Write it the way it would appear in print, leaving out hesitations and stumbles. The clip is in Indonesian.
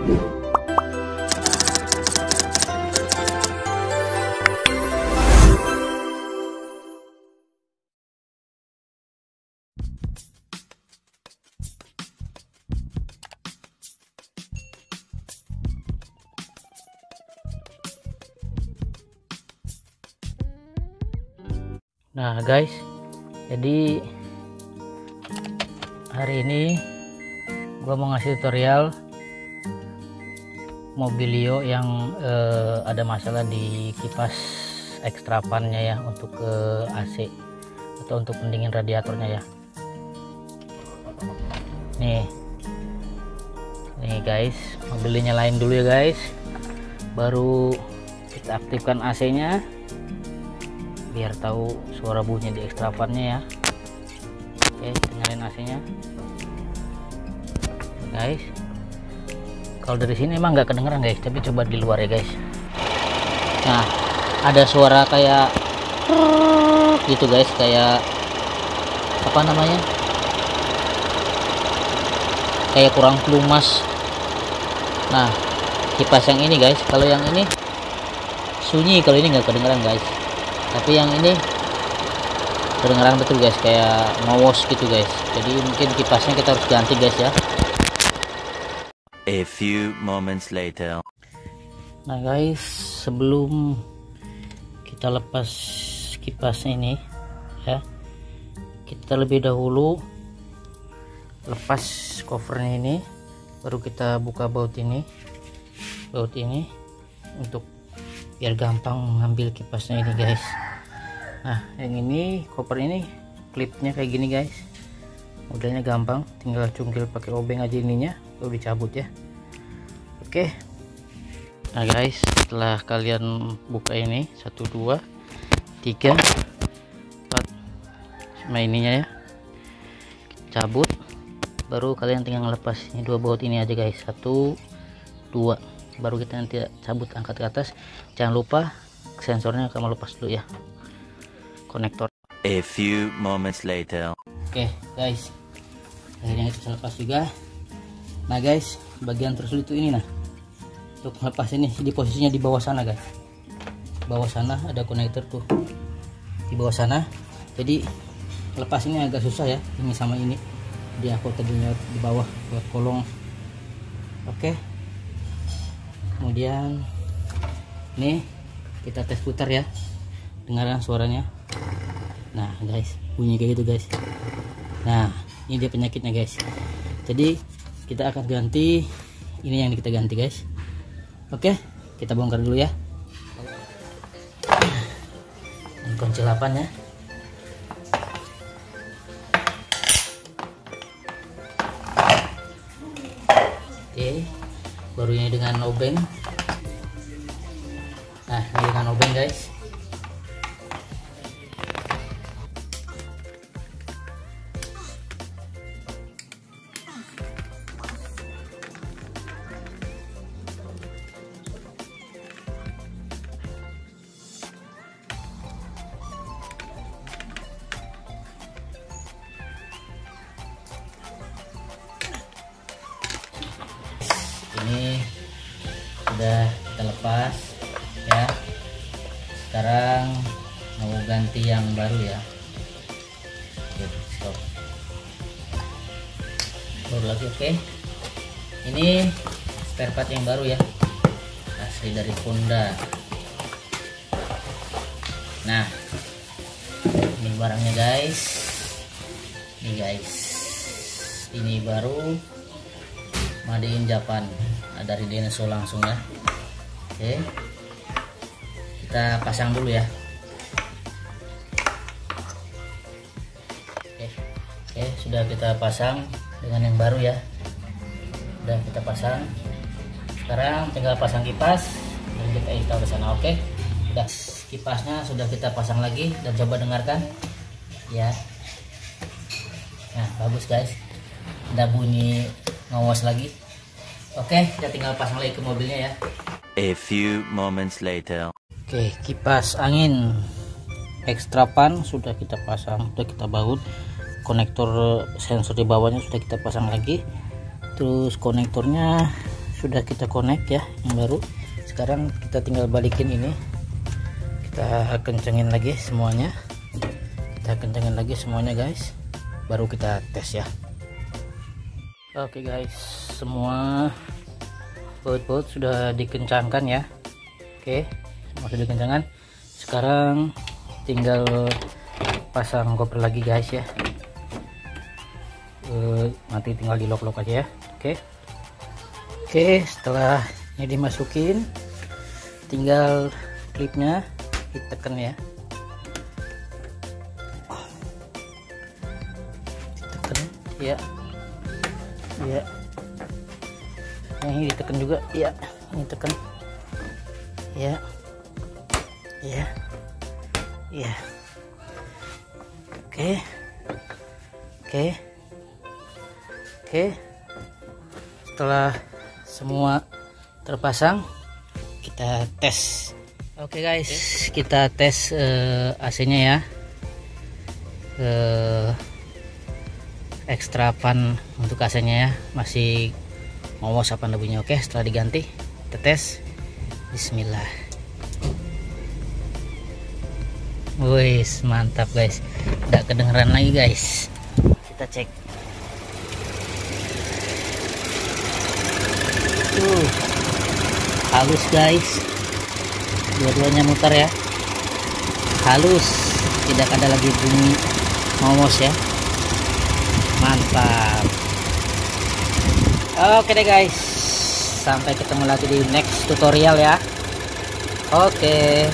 Nah guys, jadi hari ini gua mau ngasih tutorial Mobilio yang ada masalah di kipas ekstra fan-nya ya, untuk ke AC atau untuk pendingin radiatornya ya. Nih guys, mobilnya nyalain dulu ya guys, baru kita aktifkan AC-nya biar tahu suara bunyi di ekstra fan-nya ya. Oke, kita nyalain AC-nya guys. Kalau dari sini emang nggak kedengeran guys, tapi coba di luar ya guys. Nah, ada suara kayak gitu guys, kayak apa namanya, kayak kurang pelumas. Nah, kipas yang ini guys, kalau yang ini sunyi, kalau ini nggak kedengeran guys, tapi yang ini kedengeran betul guys, kayak ngowos gitu guys. Jadi mungkin kipasnya kita harus ganti guys ya. A few moments later. Nah guys, sebelum kita lepas kipasnya ini ya, kita lebih dahulu lepas covernya ini, baru kita buka baut ini untuk biar gampang mengambil kipasnya ini guys. Nah, yang ini cover ini klipnya kayak gini guys, modelnya gampang, tinggal cungkil pakai obeng aja ininya, baru dicabut ya. Oke. Nah guys, setelah kalian buka ini 1 2 3 4 sama ininya ya, cabut, baru kalian tinggal ngelepas ini 2 baut ini aja guys, 1 2, baru kita nanti cabut, angkat ke atas. Jangan lupa sensornya kamu lepas dulu ya, konektor. A few moments later. Oke guys, akhirnya kita lepas juga. Nah guys, bagian tersulit itu ini, nah untuk melepas ini di posisinya di bawah sana guys, bawah sana ada konektor tuh di bawah sana. Jadi lepas ini agak susah ya, ini sama ini dia aku tadinya di bawah buat kolong. Oke, kemudian nih kita tes putar ya, dengarkan suaranya. Nah guys, bunyi kayak gitu guys. Nah, ini dia penyakitnya guys. Jadi kita akan ganti, ini yang kita ganti guys. Oke, kita bongkar dulu ya. Ini kunci 8 ya. Oke, baru ini dengan obeng. Nah, ini dengan obeng guys. Ini sudah kita lepas ya. Sekarang mau ganti yang baru ya. Stop. Baru lagi. Oke, ini spare part yang baru ya, asli dari Honda. Nah, ini barangnya guys. Ini guys, ini baru made in Japan, dari Denso langsung ya. Oke, kita pasang dulu ya. Oke, sudah kita pasang dengan yang baru ya, udah kita pasang. Sekarang tinggal pasang kipas dan kita install ke sana. Oke, udah, kipasnya sudah kita pasang lagi dan coba dengarkan ya. Nah, bagus guys, ada bunyi ngawos lagi. Oke, kita tinggal pasang lagi ke mobilnya ya. A few moments later. Oke, kipas angin ekstra fan sudah kita pasang, sudah kita baut. Konektor sensor di bawahnya sudah kita pasang lagi. Terus konektornya sudah kita connect ya, yang baru. Sekarang kita tinggal balikin ini, kita kencengin lagi semuanya, guys, baru kita tes ya. Oke guys, semua baut-baut sudah dikencangkan ya. Oke, semua sudah dikencangkan. Sekarang tinggal pasang koper lagi guys ya. Nanti tinggal di lock aja ya. Oke, setelah ini dimasukin, tinggal klipnya ditekan ya, ditekan ya, ini ditekan juga ya, ini tekan ya, oke. Setelah semua terpasang, kita tes. Oke guys, kita tes AC-nya ya. Extra fan untuk AC-nya ya, masih ngos apa bunyinya. Oke, setelah diganti kita tes. Bismillah. Wih, mantap guys, nggak kedengeran lagi guys. Kita cek. Halus guys, dua-duanya muter ya, halus, tidak ada lagi bunyi ngos ya, mantap. Oke deh guys, sampai ketemu lagi di next tutorial ya. Oke.